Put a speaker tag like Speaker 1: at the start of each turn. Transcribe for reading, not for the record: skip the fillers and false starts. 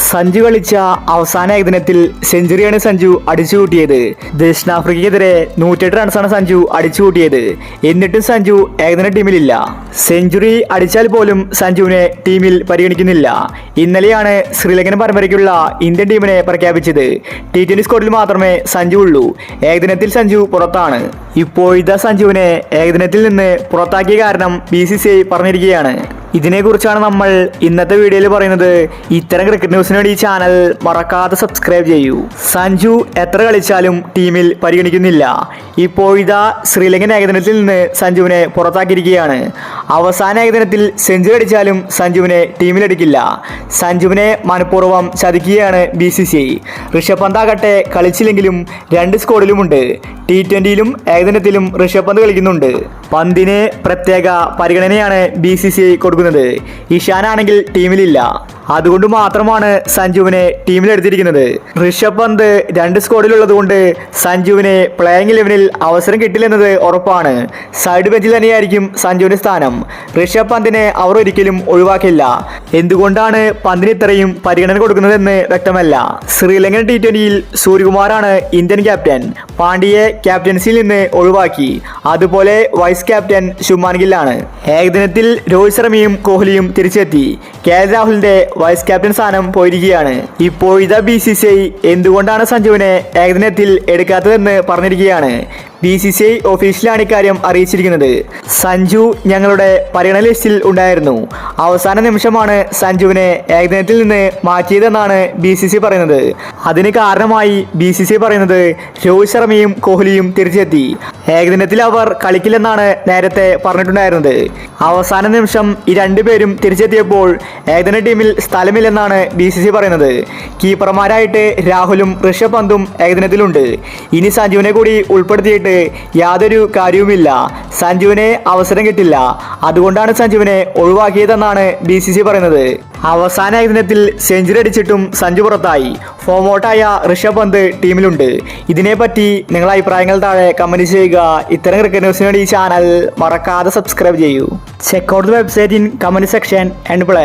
Speaker 1: സഞ്ജു കളിച്ച അവസാന ഏകദിനത്തിൽ സെഞ്ചുറിയാണ് സഞ്ജു അടിച്ചുകൂട്ടിയത്. ദക്ഷിണാഫ്രിക്കയ്ക്കെതിരെ 108 റൺസാണ് സഞ്ജു അടിച്ചുകൂട്ടിയത്. എന്നിട്ടും സഞ്ജു ഏകദിന ടീമിലില്ല. സെഞ്ചുറി അടിച്ചാൽ പോലും സഞ്ജുവിനെ ടീമിൽ പരിഗണിക്കുന്നില്ല. ഇന്നലെയാണ് ശ്രീലങ്കൻ പരമ്പരയ്ക്കുള്ള ഇന്ത്യൻ ടീമിനെ പ്രഖ്യാപിച്ചത്. T20 സ്ക്വാഡിൽ മാത്രമേ സഞ്ജു ഉള്ളൂ. ഏകദിനത്തിൽ സഞ്ജു പുറത്താണ്. ഇപ്പോഴത്തെ സഞ്ജുവിനെ ഏകദിനത്തിൽ നിന്ന് പുറത്താക്കിയ കാരണം BCCI പറഞ്ഞിരിക്കുകയാണ്. ഇതിനെക്കുറിച്ചാണ് നമ്മൾ ഇന്നത്തെ വീഡിയോയിൽ പറയുന്നത്. ഇത്തരം ക്രിക്കറ്റ് ന്യൂസിന് വേണ്ടി ഈ ചാനൽ മറക്കാതെ സബ്സ്ക്രൈബ് ചെയ്യൂ. സഞ്ജു എത്ര കളിച്ചാലും ടീമിൽ പരിഗണിക്കുന്നില്ല. ഇപ്പോഴിതാ ശ്രീലങ്കൻ ഏകദിനത്തിൽ നിന്ന് സഞ്ജുവിനെ പുറത്താക്കിയിരിക്കുകയാണ്. അവസാന ഏകദിനത്തിൽ സെഞ്ചുറി അടിച്ചാലും സഞ്ജുവിനെ ടീമിലെടുക്കില്ല. സഞ്ജുവിനെ മനഃപൂർവ്വം ചതിക്കുകയാണ് BCCI. ഋഷഭ് പന്ത് ആകട്ടെ കളിച്ചില്ലെങ്കിലും 2 സ്ക്വാഡിലുമുണ്ട്. T20യിലും ഏകദിനത്തിലും ഋഷഭ് പന്ത് കളിക്കുന്നുണ്ട്. പന്തിന് പ്രത്യേക പരിഗണനയാണ് BCCI കൊടുക്കുന്നത്. ഇഷാനാണെങ്കിൽ ടീമിലില്ല. അതുകൊണ്ട് മാത്രമാണ് സഞ്ജുവിനെ ടീമിലെടുത്തിരിക്കുന്നത്. ഋഷഭ് പന്ത് 2 സ്ക്വാഡിലുള്ളത് കൊണ്ട് സഞ്ജുവിന് പ്ലേയിങ് 11ൽ അവസരം കിട്ടില്ലെന്നത് ഉറപ്പാണ്. സൈഡ് ബെഞ്ചിൽ തന്നെയായിരിക്കും സഞ്ജുവിന്റെ സ്ഥാനം. ഋഷഭ് പന്തിനെ അവർ ഒരിക്കലും ഒഴിവാക്കില്ല. എന്തുകൊണ്ടാണ് പന്തിന് ഇത്രയും പരിഗണന കൊടുക്കുന്നതെന്ന് വ്യക്തമല്ല. ശ്രീലങ്കൻ T20യിൽ സൂര്യകുമാറാണ് ഇന്ത്യൻ ക്യാപ്റ്റൻ. പാണ്ഡ്യയെ ക്യാപ്റ്റൻസിയിൽ നിന്ന് ഒഴിവാക്കി. അതുപോലെ വൈസ് ക്യാപ്റ്റൻ ശുഭ്മാൻ ഗില്ലാണ്. ഏകദിനത്തിൽ രോഹിത് ശർമ്മയും കോഹ്ലിയും തിരിച്ചെത്തി. KL രാഹുലിന്റെ വൈസ് ക്യാപ്റ്റൻ സ്ഥാനം പോയിരിക്കുകയാണ്. ഇപ്പോഴത്തെ BCCI എന്തുകൊണ്ടാണ് സഞ്ജുവിനെ ഏകദിനത്തിൽ എടുക്കാത്തതെന്ന് പറഞ്ഞിരിക്കുകയാണ്. BCCI ഒഫീഷ്യലാണ് ഇക്കാര്യം അറിയിച്ചിരിക്കുന്നത്. സഞ്ജു ഞങ്ങളുടെ പരിഗണന ലിസ്റ്റിൽ ഉണ്ടായിരുന്നു. അവസാന നിമിഷമാണ് സഞ്ജുവിനെ ഏകദിനത്തിൽ നിന്ന് മാറ്റിയതെന്നാണ് BCCI പറയുന്നത്. അതിന് കാരണമായി BCCI പറയുന്നത് രോഹിത് ശർമ്മയും കോഹ്ലിയും തിരിച്ചെത്തി. ഏകദിനത്തിൽ അവർ കളിക്കില്ലെന്നാണ് നേരത്തെ പറഞ്ഞിട്ടുണ്ടായിരുന്നത്. അവസാന നിമിഷം ഈ 2 പേരും തിരിച്ചെത്തിയപ്പോൾ ഏകദിന ടീമിൽ സ്ഥലമില്ലെന്നാണ് BCCI പറയുന്നത്. കീപ്പർമാരായിട്ട് രാഹുലും ഋഷഭ് പന്തും ഏകദിനത്തിലുണ്ട്. ഇനി സഞ്ജുവിനെ കൂടി ഉൾപ്പെടുത്തിയിട്ട് യാതൊരു കാര്യവുമില്ല. സഞ്ജുവിനെ അവസരം കിട്ടില്ല. അതുകൊണ്ടാണ് സഞ്ജുവിനെ ഒഴിവാക്കിയതെന്നാണ് BCCI പറയുന്നത്. അവസാന ഏകദിനത്തിൽ സെഞ്ചുറി അടിച്ചിട്ടും സഞ്ജു പുറത്തായി. ഫോം ഔട്ടായ ഋഷഭ് പന്ത് ടീമിലുണ്ട്. ഇതിനെപ്പറ്റി നിങ്ങളുടെ അഭിപ്രായങ്ങൾ താഴെ കമന്റ് ചെയ്യുക. ഇത്തരം ക്രിക്കറ്റ് ന്യൂസിന് വേണ്ടി ഈ ചാനൽ മറക്കാതെ സബ്സ്ക്രൈബ് ചെയ്യൂ. Check out the website in comment section and play.